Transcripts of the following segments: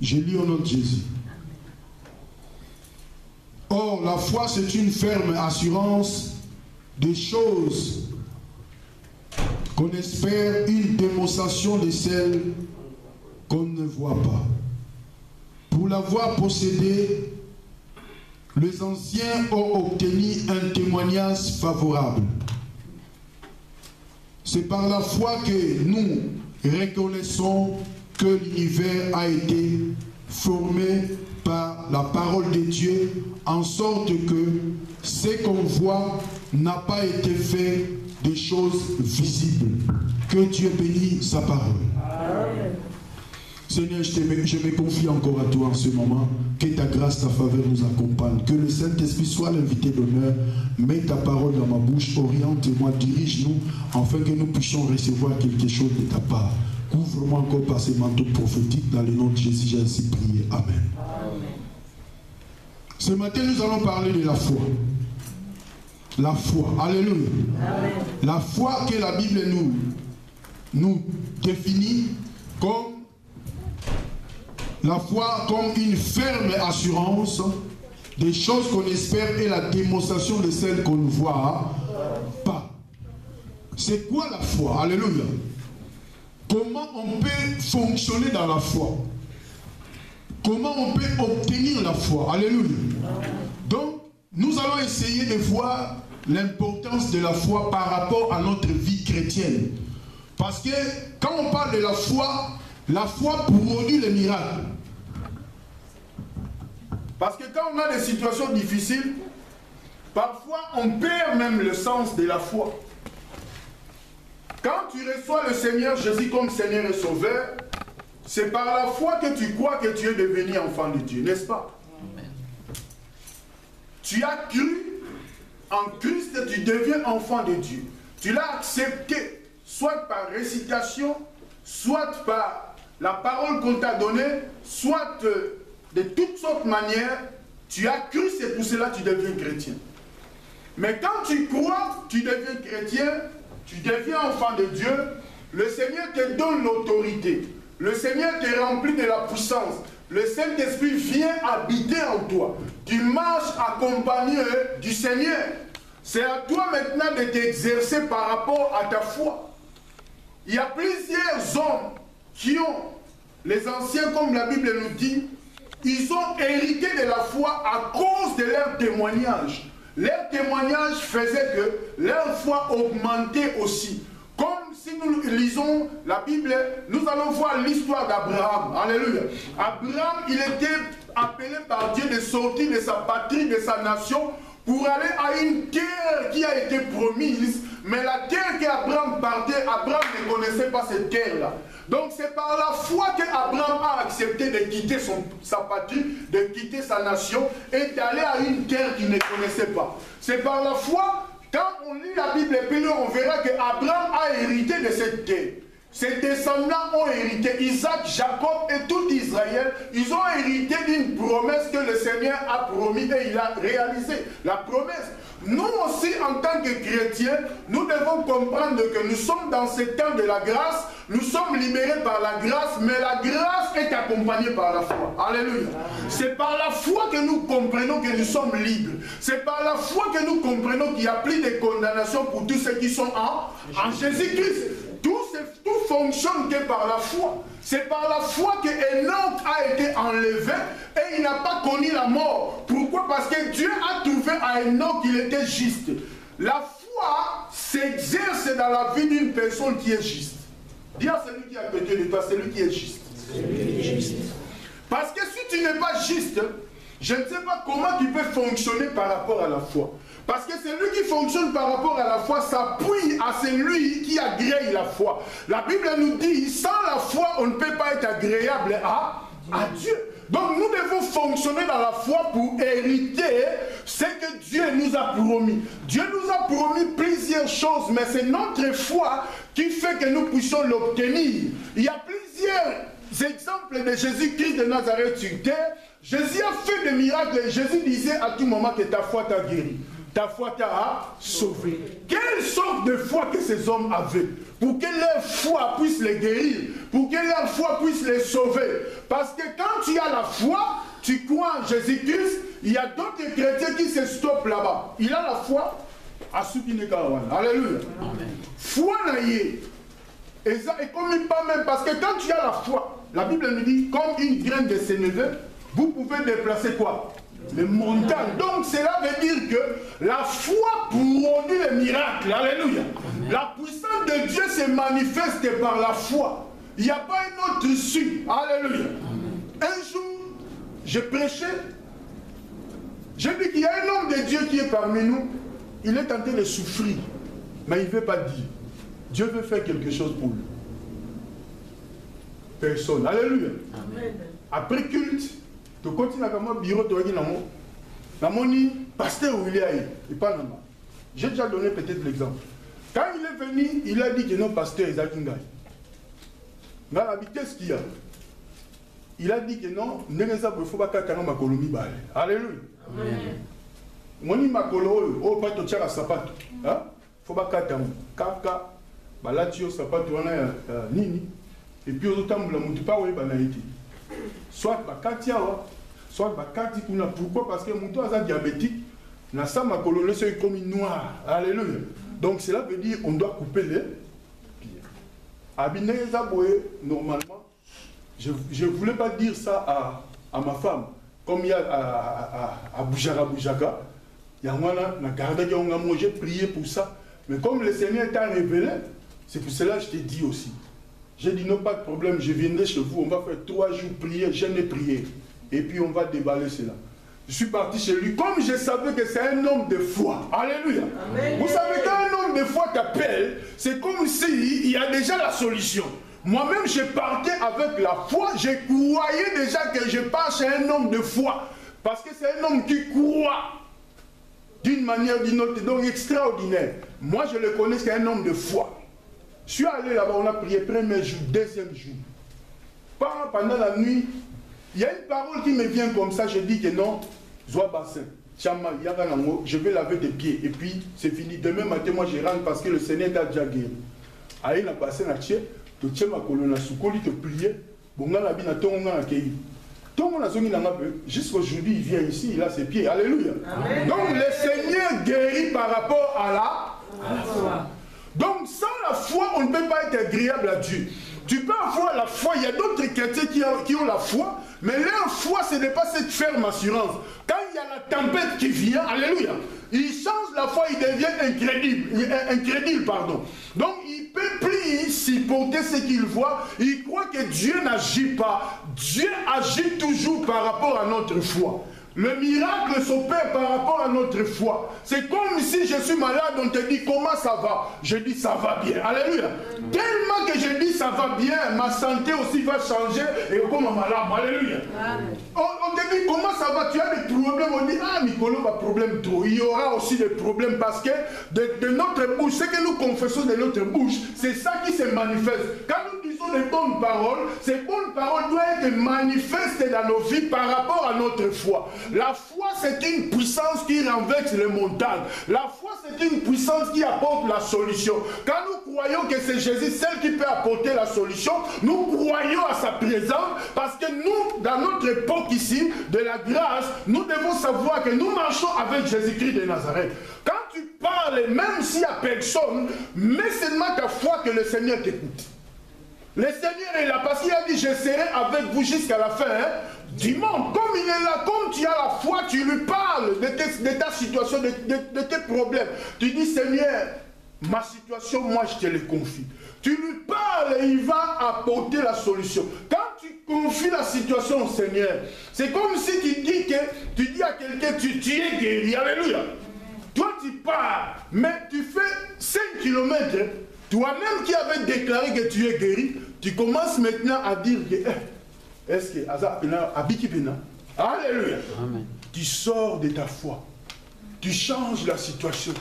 Je lis au nom de Jésus. Or, la foi, c'est une ferme assurance des choses qu'on espère, une démonstration de celles qu'on ne voit pas. Pour l'avoir possédée, les anciens ont obtenu un témoignage favorable. C'est par la foi que nous reconnaissons que l'univers a été formé par la parole de Dieu, en sorte que ce qu'on voit n'a pas été fait des choses visibles. Que Dieu bénisse sa parole. Amen. Seigneur, je me confie encore à toi en ce moment. Que ta grâce, ta faveur nous accompagne. Que le Saint-Esprit soit l'invité d'honneur. Mets ta parole dans ma bouche. Oriente-moi, dirige-nous, afin que nous puissions recevoir quelque chose de ta part. Couvre-moi encore par ces manteaux prophétiques. Dans le nom de Jésus, j'ai ainsi prié. Amen. Amen. Ce matin, nous allons parler de la foi. La foi. Alléluia. Amen. La foi que la Bible nous définit comme la foi comme une ferme assurance des choses qu'on espère et la démonstration de celles qu'on ne voit pas. C'est quoi la foi? Alléluia. Comment on peut fonctionner dans la foi? Comment on peut obtenir la foi? Alléluia. Donc, nous allons essayer de voir l'importance de la foi par rapport à notre vie chrétienne. Parce que quand on parle de la foi produit les miracles. Parce que quand on a des situations difficiles, parfois on perd même le sens de la foi. Quand tu reçois le Seigneur Jésus comme Seigneur et Sauveur, c'est par la foi que tu crois que tu es devenu enfant de Dieu, n'est-ce pas? Amen. Tu as cru en Christ et tu deviens enfant de Dieu. Tu l'as accepté, soit par récitation, soit par la parole qu'on t'a donnée, soit de toutes sortes de manières. Tu as cru, c'est pour cela que tu deviens chrétien. Mais quand tu crois, tu deviens chrétien, tu deviens enfant de Dieu, le Seigneur te donne l'autorité. Le Seigneur te remplit de la puissance. Le Saint-Esprit vient habiter en toi. Tu marches accompagné du Seigneur. C'est à toi maintenant de t'exercer par rapport à ta foi. Il y a plusieurs hommes qui ont, les anciens comme la Bible nous dit, ils ont hérité de la foi à cause de leur témoignage. Leur témoignage faisait que leur foi augmentait aussi. Comme si nous lisons la Bible, nous allons voir l'histoire d'Abraham. Alléluia. Abraham, il était appelé par Dieu de sortir de sa patrie, de sa nation, pour aller à une terre qui a été promise. Mais la terre qu'Abraham partait, Abraham ne connaissait pas cette terre-là. Donc c'est par la foi qu'Abraham a accepté de quitter sa patrie, de quitter sa nation et d'aller à une terre qu'il ne connaissait pas. C'est par la foi, quand on lit la Bible, on verra qu'Abraham a hérité de cette terre. Ses descendants ont hérité, Isaac, Jacob et tout Israël, ils ont hérité d'une promesse que le Seigneur a promis et il a réalisé. La promesse. Nous aussi, en tant que chrétiens, nous devons comprendre que nous sommes dans ce temps de la grâce, nous sommes libérés par la grâce, mais la grâce est accompagnée par la foi. Alléluia. C'est par la foi que nous comprenons que nous sommes libres. C'est par la foi que nous comprenons qu'il n'y a plus de condamnation pour tous ceux qui sont en Jésus-Christ. Tout fonctionne que par la foi. C'est par la foi que Enoch a été enlevé et il n'a pas connu la mort. Pourquoi? Parce que Dieu a trouvé à Enoch qu'il était juste. La foi s'exerce dans la vie d'une personne qui est juste. Dis à celui qui est à côté de toi, celui qui est juste. Parce que si tu n'es pas juste, je ne sais pas comment tu peux fonctionner par rapport à la foi. Parce que celui qui fonctionne par rapport à la foi s'appuie à celui qui agrée la foi. La Bible nous dit, sans la foi, on ne peut pas être agréable à Dieu. Donc nous devons fonctionner dans la foi pour hériter ce que Dieu nous a promis. Dieu nous a promis plusieurs choses, mais c'est notre foi qui fait que nous puissions l'obtenir. Il y a plusieurs exemples de Jésus-Christ de Nazareth sur terre. Jésus a fait des miracles et Jésus disait à tout moment que ta foi t'a guéri. Ta foi t'a sauvé. Quelle sorte de foi que ces hommes avaient pour que leur foi puisse les guérir, pour que leur foi puisse les sauver. Parce que quand tu as la foi, tu crois en Jésus-Christ, il y a d'autres chrétiens qui se stoppent là-bas. Il a la foi à ceux qui ne croient pas. Alléluia. Foi naïe. Et comme il parle même, parce que quand tu as la foi, la Bible nous dit, comme une graine de sénévé, vous pouvez déplacer quoi? Les montagnes. Donc cela veut dire que la foi produit les miracles. Alléluia. La puissance de Dieu se manifeste par la foi. Il n'y a pas une autre issue. Alléluia. Un jour, je prêchais. J'ai dit qu'il y a un homme de Dieu qui est parmi nous. Il est tenté de souffrir. Mais il ne veut pas dire. Dieu veut faire quelque chose pour lui. Personne. Alléluia. Amen. Après culte, tu continues à mon bureau, tu vas dans mon pasteur où il est, il parle là-bas. J'ai déjà donné peut-être l'exemple. Quand il est venu, il a dit que non, pasteur Isaac Ngaï. Qu'est-ce qu'il y a? Il a dit que non, il ne faut pas que ma colonie balle. Alléluia. Mon makolo, oh, pas de tchara sapato. Faut pas que kaka, balatio sapato, nini. Et puis aux autres, il pas où il soit bakatiawa, soit bakati kuna. Pourquoi? Parce que mon toit est diabétique. Na sa ma colonne c'est comme une noire. Alléluia. Donc cela veut dire qu'on doit couper les pieds. Abineza boye normalement. Je ne voulais pas dire ça à ma femme. Comme il y a à Boujaka. Il y a moi là, j'ai prié pour ça. Mais comme le Seigneur t'a révélé, c'est pour cela que je t'ai dit aussi. J'ai dit non, pas de problème, je viendrai chez vous, on va faire 3 jours prier, jeûne et prier. Et puis on va déballer cela. Je suis parti chez lui, comme je savais que c'est un homme de foi. Alléluia. Amen. Vous savez qu'un homme de foi t'appelle, c'est comme s'il y a déjà la solution. Moi-même, je partais avec la foi, je croyais déjà que je pars chez un homme de foi. Parce que c'est un homme qui croit d'une manière ou d'une autre, donc extraordinaire. Moi, je le connais, c'est un homme de foi. Je suis allé là-bas, on a prié premier jour, deuxième jour. Pendant la nuit, il y a une parole qui me vient comme ça, je dis que non, Zoa bassin, je vais laver des pieds, et puis c'est fini. Demain matin, moi je rentre parce que le Seigneur t'a déjà guéri. Aïe, la bassin, tu tiens ma colonne, tu plies, bon, on a bien accueilli. Tout le monde a zongi dans ma peu. Jusqu'aujourd'hui, il vient ici, il a ses pieds. Alléluia. Amen. Donc le Seigneur guérit par rapport à la foi. Donc sans la foi, on ne peut pas être agréable à Dieu. Tu peux avoir la foi, il y a d'autres chrétiens qui ont la foi, mais leur foi, ce n'est pas cette ferme assurance. Quand il y a la tempête qui vient, alléluia, il change la foi, il devient incrédule, pardon. Donc il ne peut plus supporter ce qu'il voit, il croit que Dieu n'agit pas. Dieu agit toujours par rapport à notre foi. Le miracle s'opère par rapport à notre foi. C'est comme si je suis malade, on te dit comment ça va. Je dis ça va bien. Alléluia. Tellement que je dis ça va bien, ma santé aussi va changer et comme un malade. Alléluia. On te dit comment ça va, tu as des problèmes. On dit ah Nicolas a problème trop. Il y aura aussi des problèmes parce que de notre bouche, ce que nous confessons de notre bouche, c'est ça qui se manifeste. Quand nous disons des bonnes paroles, ces bonnes paroles doivent être manifestes dans nos vies par rapport à notre foi. La foi, c'est une puissance qui renverse les montagnes. La foi, c'est une puissance qui apporte la solution. Quand nous croyons que c'est Jésus, celle qui peut apporter la solution, nous croyons à sa présence parce que nous, dans notre époque ici, de la grâce, nous devons savoir que nous marchons avec Jésus-Christ de Nazareth. Quand tu parles, même s'il n'y a personne, mets seulement ta foi que le Seigneur t'écoute. Le Seigneur est là parce qu'il a dit, je serai avec vous jusqu'à la fin du monde. Comme il est là, comme tu as la foi, tu lui parles de ta situation, de tes problèmes. Tu dis, Seigneur, ma situation, moi je te le confie. Tu lui parles et il va apporter la solution. Quand tu confies la situation au Seigneur, c'est comme si tu dis à quelqu'un, tu es guéri. Alléluia. Toi tu pars, mais tu fais 5 km. Toi-même qui avais déclaré que tu es guéri, tu commences maintenant à dire que est-ce que alléluia. Amen. Tu sors de ta foi. Tu changes la situation.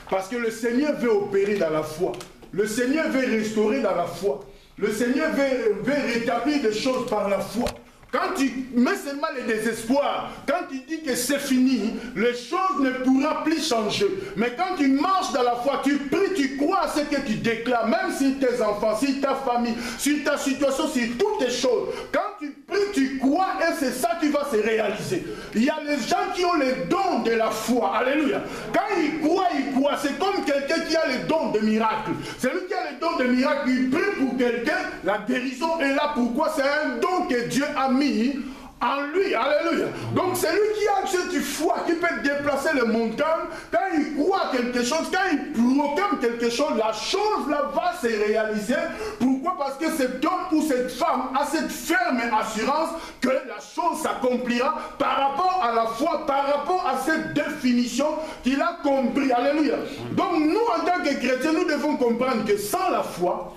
Parce que le Seigneur veut opérer dans la foi. Le Seigneur veut restaurer dans la foi. Le Seigneur veut rétablir des choses par la foi. quand tu mets seulement le désespoir, quand tu dis que c'est fini, les choses ne pourront plus changer. Mais quand tu marches dans la foi, tu pries, tu crois à ce que tu déclares, même sur tes enfants, sur ta famille, sur ta situation, sur toutes tes choses. Quand tu pries, tu crois et c'est ça qui va se réaliser. Il y a les gens qui ont les dons de la foi. Alléluia. Quand ils croient, ils croient. C'est comme quelqu'un qui a les dons de miracle. Celui qui a les dons de miracle, il prie pour quelqu'un, la guérison est là. Pourquoi? C'est un don que Dieu a mis en lui. Alléluia. Donc c'est lui qui a cette foi, qui peut déplacer les montagnes. Quand il croit à quelque chose, quand il proclame quelque chose, la chose là va se réaliser. Pourquoi? Parce que cet homme ou cette femme a cette ferme assurance que la chose s'accomplira par rapport à la foi, par rapport à cette définition qu'il a compris. Alléluia. Donc nous en tant que chrétiens, nous devons comprendre que sans la foi,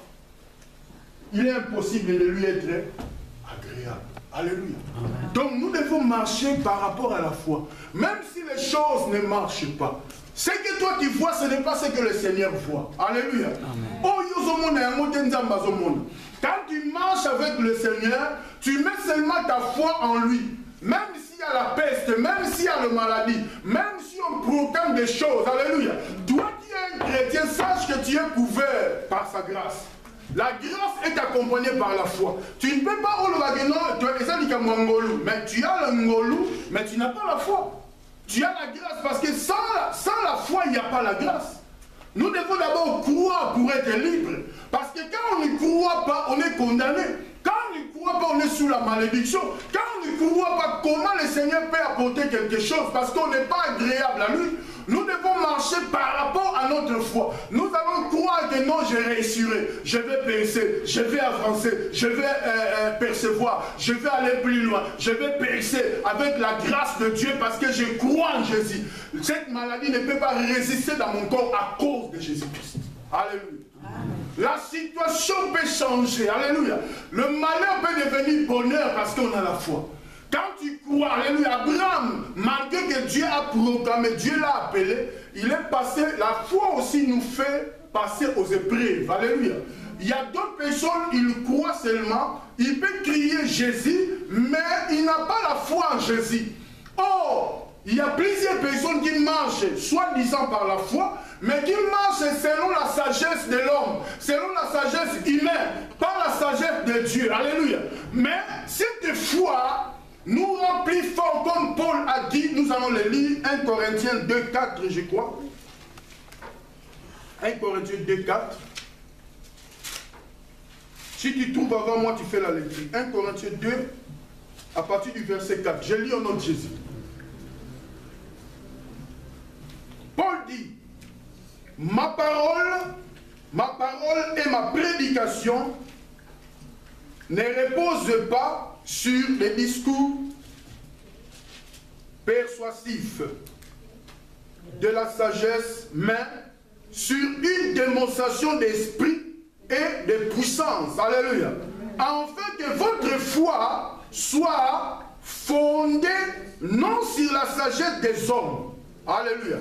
il est impossible de lui être agréable. Alléluia. Amen. Donc nous devons marcher par rapport à la foi. Même si les choses ne marchent pas. Ce que toi tu vois, ce n'est pas ce que le Seigneur voit. Alléluia. Quand tu marches avec le Seigneur, tu mets seulement ta foi en lui. Même s'il y a la peste, même s'il y a la maladie, même si on proclame des choses. Alléluia. Toi qui es un chrétien, sache que tu es couvert par sa grâce. La grâce est accompagnée par la foi. Tu ne peux pas mais tu as le ngolou, mais tu n'as pas la foi. Tu as la grâce parce que sans la foi, il n'y a pas la grâce. Nous devons d'abord croire pour être libre. Parce que quand on ne croit pas, on est condamné. Quand on ne croit pas, on est sous la malédiction. Quand on ne croit pas, comment le Seigneur peut apporter quelque chose? Parce qu'on n'est pas agréable à lui. Nous devons marcher par rapport à notre foi. Nous allons croire que non, je réussirai. Je vais percer, je vais avancer, je vais percevoir, je vais aller plus loin. Je vais percer avec la grâce de Dieu parce que je crois en Jésus. Cette maladie ne peut pas résister dans mon corps à cause de Jésus-Christ. Alléluia. La situation peut changer. Alléluia. Le malheur peut devenir bonheur parce qu'on a la foi. Quand tu crois, alléluia, Abraham, malgré que Dieu a proclamé, Dieu l'a appelé, il est passé, la foi aussi nous fait passer aux épreuves. Alléluia. Il y a d'autres personnes, ils croient seulement, il peut crier Jésus, mais il n'a pas la foi en Jésus. Or, il y a plusieurs personnes qui marchent, soi-disant par la foi, mais qui marchent selon la sagesse de l'homme, selon la sagesse humaine, pas la sagesse de Dieu. Alléluia. Mais cette foi nous rend plus fort, comme Paul a dit, nous allons le lire, 1 Corinthiens 2, 4, je crois. 1 Corinthiens 2, 4. Si tu trouves avant moi, tu fais la lecture. 1 Corinthiens 2, à partir du verset 4. Je lis au nom de Jésus. Paul dit, ma parole et ma prédication ne reposent pas sur les discours persuasifs de la sagesse, mais sur une démonstration d'esprit et de puissance. Alléluia. Afin que votre foi soit fondée non sur la sagesse des hommes. Alléluia.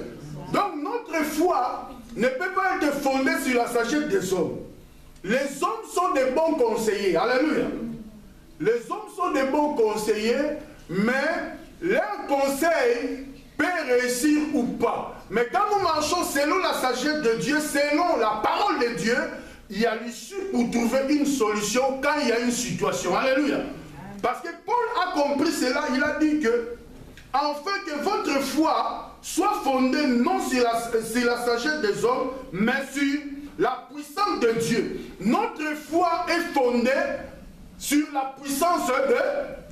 Donc notre foi ne peut pas être fondée sur la sagesse des hommes. Les hommes sont des bons conseillers. Alléluia. Les hommes sont des bons conseillers, mais leur conseil peut réussir ou pas. Mais quand nous marchons selon la sagesse de Dieu, selon la parole de Dieu, il y a l'issue pour trouver une solution quand il y a une situation. Alléluia. Parce que Paul a compris cela, il a dit que, afin que votre foi soit fondée non sur la sagesse des hommes, mais sur la puissance de Dieu. Notre foi est fondée sur la puissance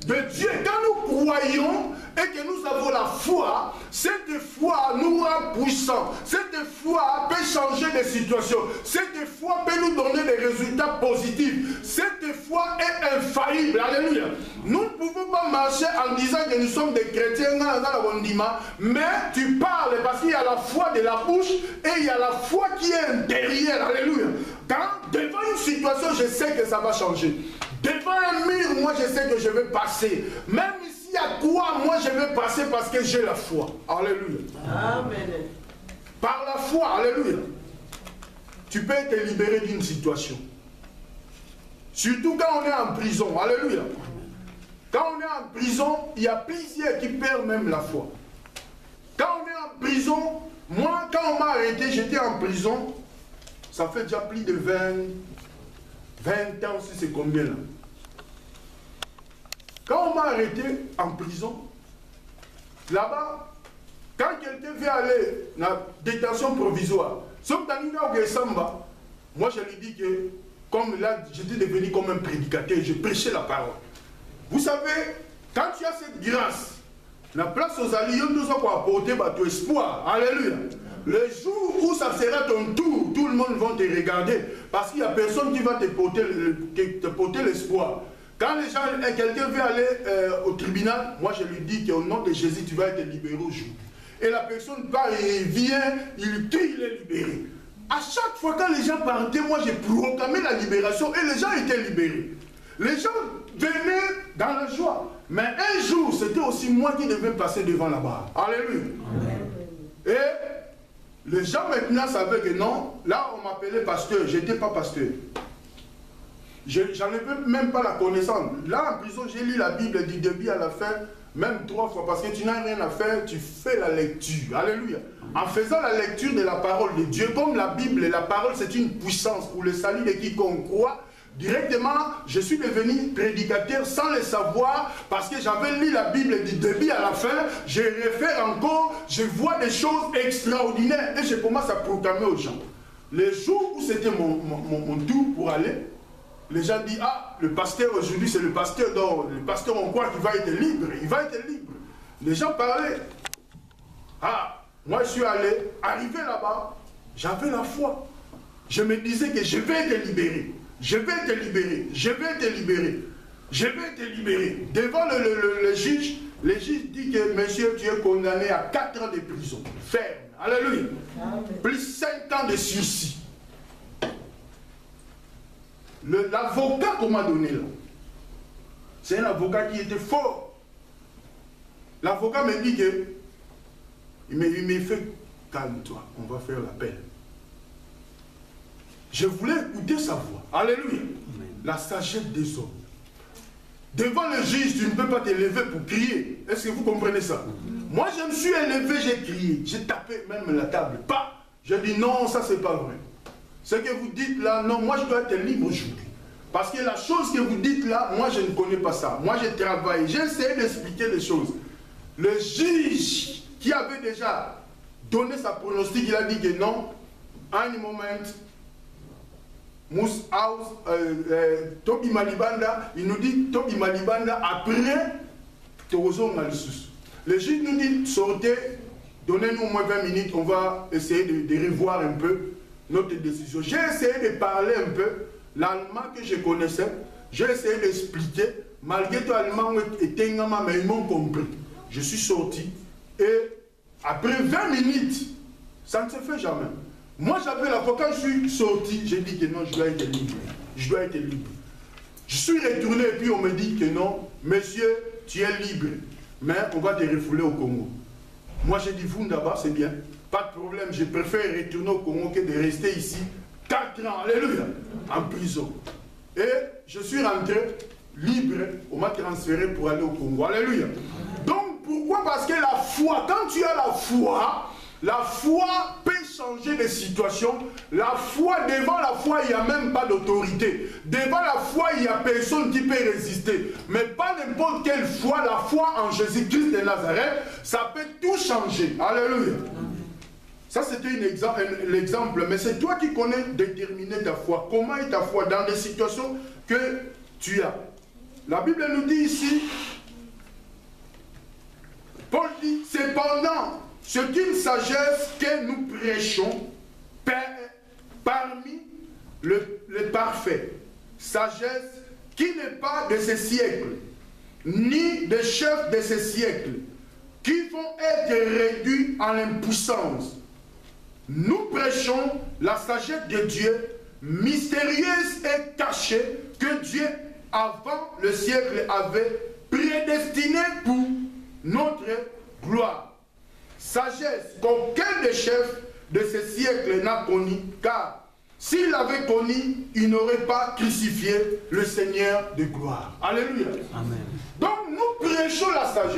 de Dieu. Quand nous croyons et que nous avons la foi, cette foi nous rend puissants. Cette foi peut changer des situations. Cette foi peut nous donner des résultats positifs. Cette foi est infaillible. Alléluia. Nous ne pouvons pas marcher en disant que nous sommes des chrétiens, mais tu parles parce qu'il y a la foi de la bouche et il y a la foi qui est intérieure. Alléluia. Quand devant une situation, je sais que ça va changer. Devant un mur, moi je sais que je vais passer. Même s'il y a quoi, moi je vais passer parce que j'ai la foi. Alléluia. Amen. Par la foi, alléluia, tu peux être libéré d'une situation. Surtout quand on est en prison. Alléluia. Quand on en prison, il y a plusieurs qui perdent même la foi. Quand on est en prison, moi, quand on m'a arrêté, j'étais en prison, ça fait déjà plus de 20 ans, si c'est combien là. Quand on m'a arrêté en prison, là-bas, quand quelqu'un veut aller dans la détention provisoire, moi je lui dis que, comme là, j'étais devenu comme un prédicateur, je prêchais la parole. Vous savez, quand tu as cette grâce, la place aux alliés, nous avons apporté ton espoir. Alléluia. Le jour où ça sera ton tour, tout le monde va te regarder, parce qu'il n'y a personne qui va te porter l'espoir. Quand les gens, quelqu'un veut aller au tribunal, moi je lui dis qu'au nom de Jésus, tu vas être libéré aujourd'hui. Et la personne part et vient, il tue, il est libéré. À chaque fois quand les gens partaient, moi j'ai proclamé la libération et les gens étaient libérés. Les gens venaient dans la joie. Mais un jour, c'était aussi moi qui devais passer devant la barre. Alléluia. Et les gens maintenant savaient que non, là on m'appelait pasteur, je n'étais pas pasteur. J'en avais même pas la connaissance. Là en prison, j'ai lu la Bible du début à la fin, même 3 fois, parce que tu n'as rien à faire, tu fais la lecture. Alléluia. En faisant la lecture de la parole de Dieu, comme la Bible et la parole, c'est une puissance pour le salut de quiconque croit, directement, je suis devenu prédicateur sans le savoir, parce que j'avais lu la Bible du début à la fin, je réfère encore, je vois des choses extraordinaires, et je commence à proclamer aux gens. Le jour où c'était mon tour pour aller, les gens disent, ah, le pasteur aujourd'hui, c'est le pasteur d'or. Le pasteur, on croit qu'il va être libre. Il va être libre. Les gens parlaient. Ah, moi, je suis allé, arrivé là-bas, j'avais la foi. Je me disais que je vais être libéré. Je vais être libéré. Je vais être libéré. Je vais être libéré. Devant le juge dit que, monsieur, tu es condamné à 4 ans de prison. Ferme. Alléluia. Plus 5 ans de sursis. L'avocat qu'on m'a donné là, c'est un avocat qui était fort. L'avocat me dit que, il me fait, calme-toi, on va faire l'appel. Je voulais écouter sa voix. Alléluia. La sagesse des hommes. Devant le juge, tu ne peux pas te lever pour crier. Est-ce que vous comprenez ça? Moi, je me suis élevé, j'ai crié. J'ai tapé même la table. Pas. J'ai dit non, ça c'est pas vrai. Ce que vous dites là, non, moi je dois être libre aujourd'hui. Parce que la chose que vous dites là, moi je ne connais pas ça. Moi j'ai travaillé, j'ai essayé d'expliquer les choses. Le juge qui avait déjà donné sa pronostic, il a dit que non, à un moment, Mousse House, Tobi Malibanda, il nous dit Tobi Malibanda après Tozo Malsus. Le juge nous dit sortez, donnez-nous au moins 20 minutes, on va essayer de revoir un peu notre décision. J'ai essayé de parler un peu l'allemand que je connaissais, j'ai essayé d'expliquer, malgré tout l'allemand était mais ils m'ont compris. Je suis sorti et après 20 minutes, ça ne se fait jamais. Moi j'avais la foi, quand je suis sorti, j'ai dit que non, je dois être libre. Je dois être libre. Je suis retourné et puis on me dit que non, monsieur, tu es libre, mais on va te refouler au Congo. Moi j'ai dit, vous d'abord, c'est bien. Pas de problème, je préfère retourner au Congo que de rester ici 4 ans, alléluia, en prison. Et je suis rentré libre, on m'a transféré pour aller au Congo, alléluia. Donc pourquoi? Parce que la foi, quand tu as la foi peut changer de situation. La foi, devant la foi, il n'y a même pas d'autorité. Devant la foi, il n'y a personne qui peut résister. Mais pas n'importe quelle foi, la foi en Jésus-Christ de Nazareth, ça peut tout changer. Alléluia. Ça, c'était l'exemple, mais c'est toi qui connais déterminer ta foi. Comment est ta foi dans des situations que tu as. La Bible nous dit ici, Paul dit, cependant, c'est une sagesse que nous prêchons parmi les parfaits. Sagesse qui n'est pas de ce siècle, ni des chefs de ce siècle, qui vont être réduits en impuissance. Nous prêchons la sagesse de Dieu, mystérieuse et cachée, que Dieu, avant le siècle, avait prédestinée pour notre gloire. Sagesse qu'aucun des chefs de ce siècle n'a connue, car s'il avait connu, il n'aurait pas crucifié le Seigneur de gloire. Alléluia. Amen. Donc nous Prêchons la sagesse.